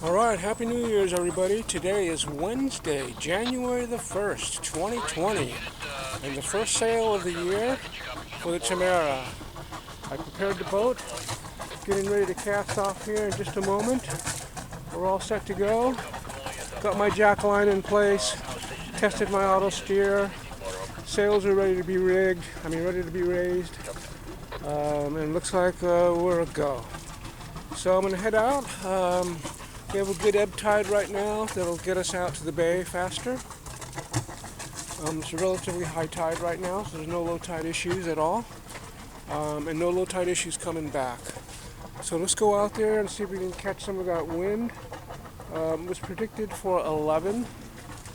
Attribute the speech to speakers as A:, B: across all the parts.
A: Alright, Happy New Year's everybody. Today is Wednesday, January the 1st, 2020, and the first sail of the year for the TAMARA. I prepared the boat, getting ready to cast off here in just a moment. We're all set to go. Got my jack line in place, tested my auto steer, sails are ready to be rigged, ready to be raised, and looks like we're a go. So I'm going to head out. We have a good ebb tide right now that'll get us out to the bay faster. It's a relatively high tide right now, so there's no low tide issues at all, and no low tide issues coming back. So let's go out there and see if we can catch some of that wind. It was predicted for 11,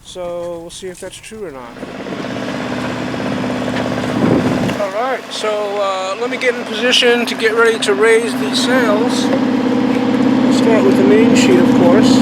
A: so we'll see if that's true or not. Alright, so let me get in position to get ready to raise these sails. We'll start with the main sheet, of course.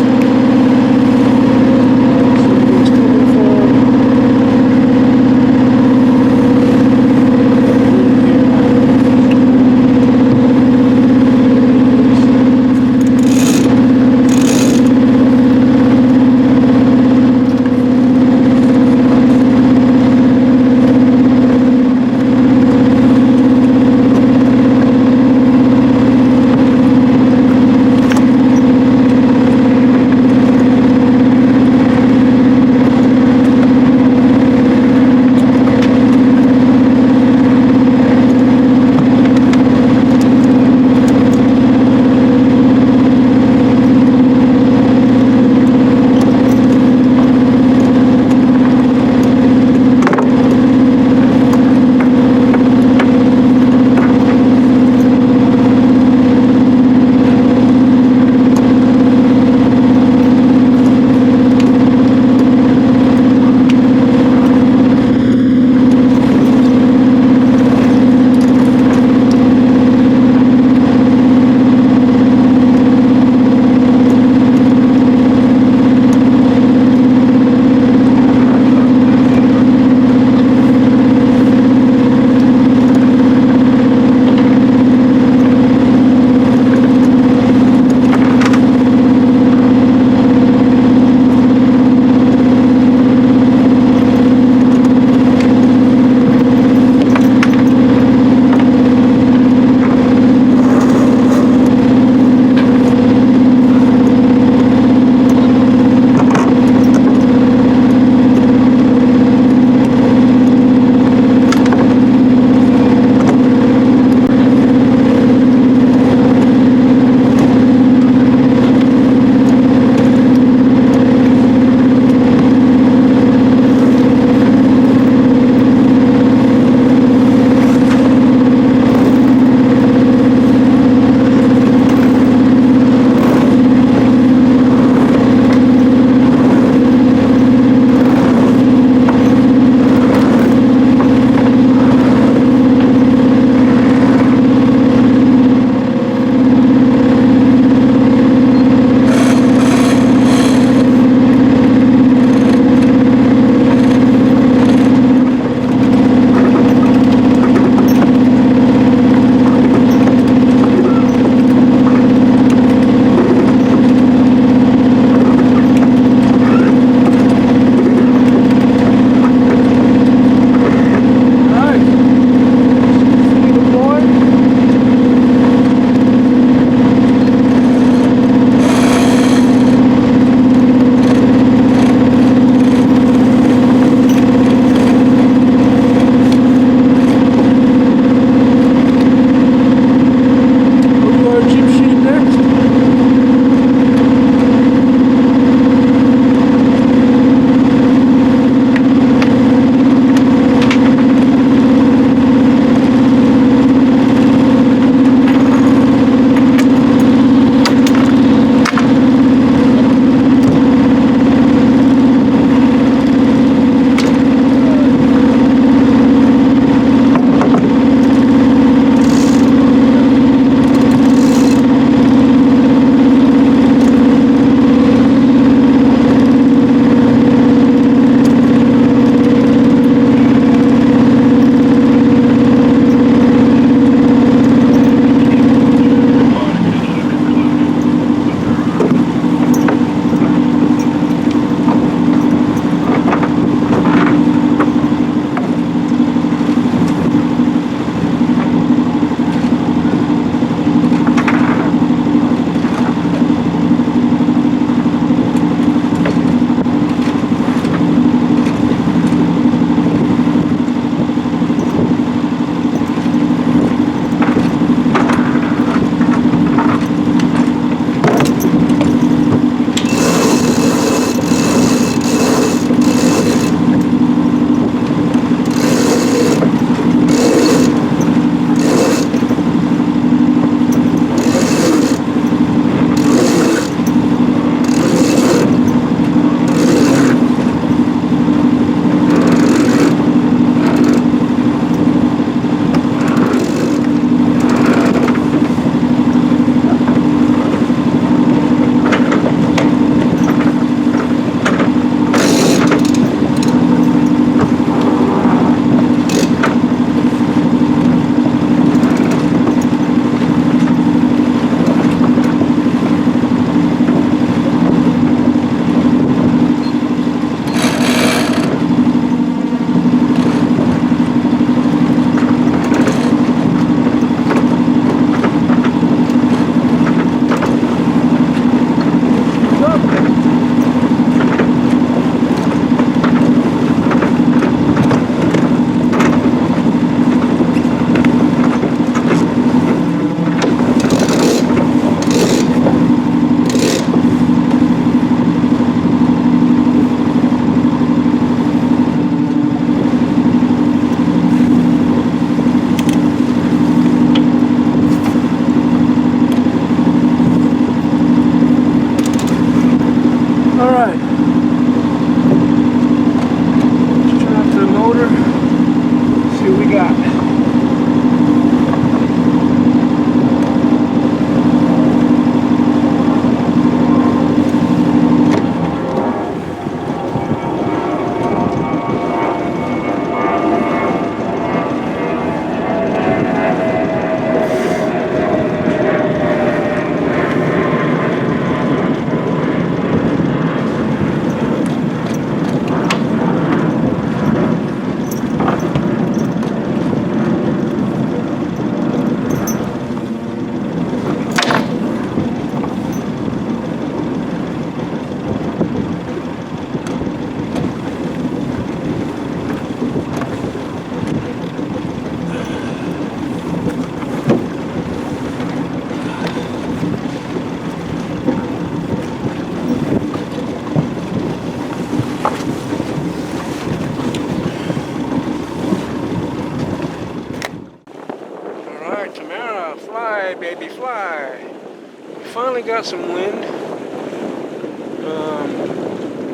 A: got some wind.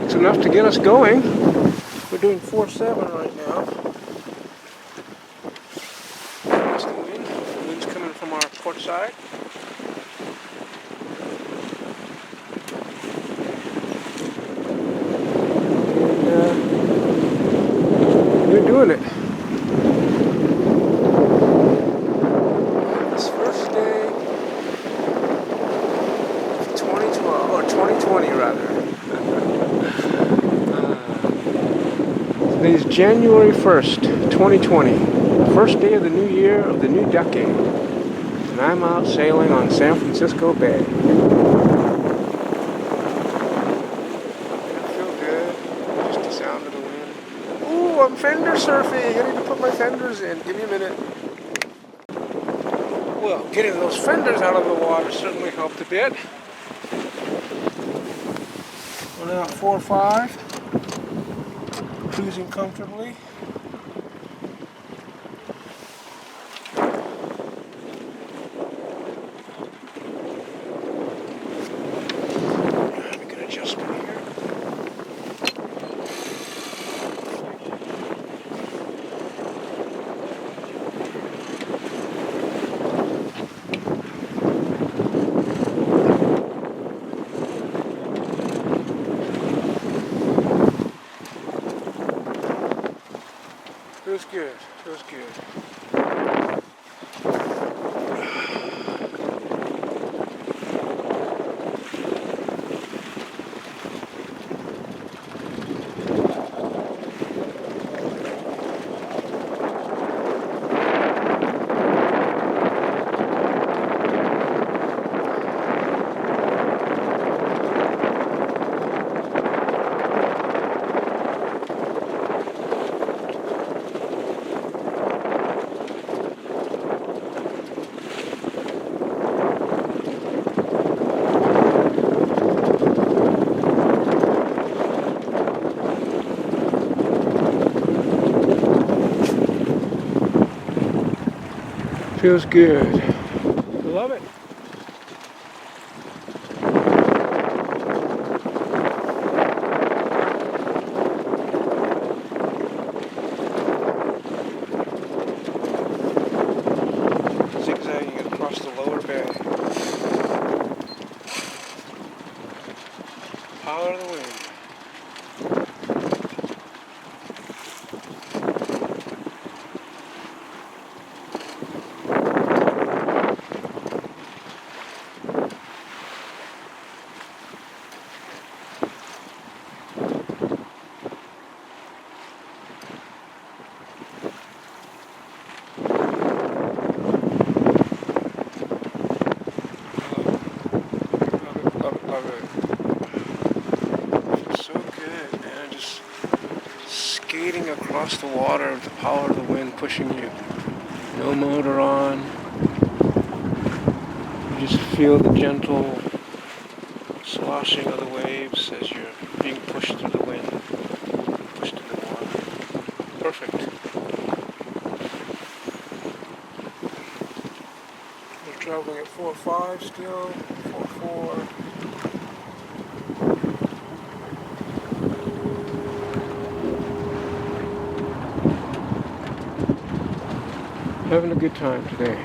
A: It's enough to get us going. We're doing 4-7 right now. That's the wind. The wind's coming from our port side. And we're doing it. This first day of 2012, or 2020 rather. Today's January 1st, 2020. First day of the new year of the new decade. And I'm out sailing on San Francisco Bay. I feel good. Just the sound of the wind. Ooh, I'm fender surfing. I need to put my fenders in. Give me a minute. Well, getting those fenders out of the water certainly helped a bit. We're now at 4-5. Cruising comfortably. Make an adjustment here. Feels good. Feels good. Feels good. Love it. Zigzagging across the lower bay. Power of the wind. Love it. Feels so good, man. Just skating across the water with the power of the wind pushing you. No motor on. You just feel the gentle sloshing of the waves as you're being pushed through the wind, pushed in the water. Perfect. We're traveling at 4-5 still, 4-4. Having a good time today.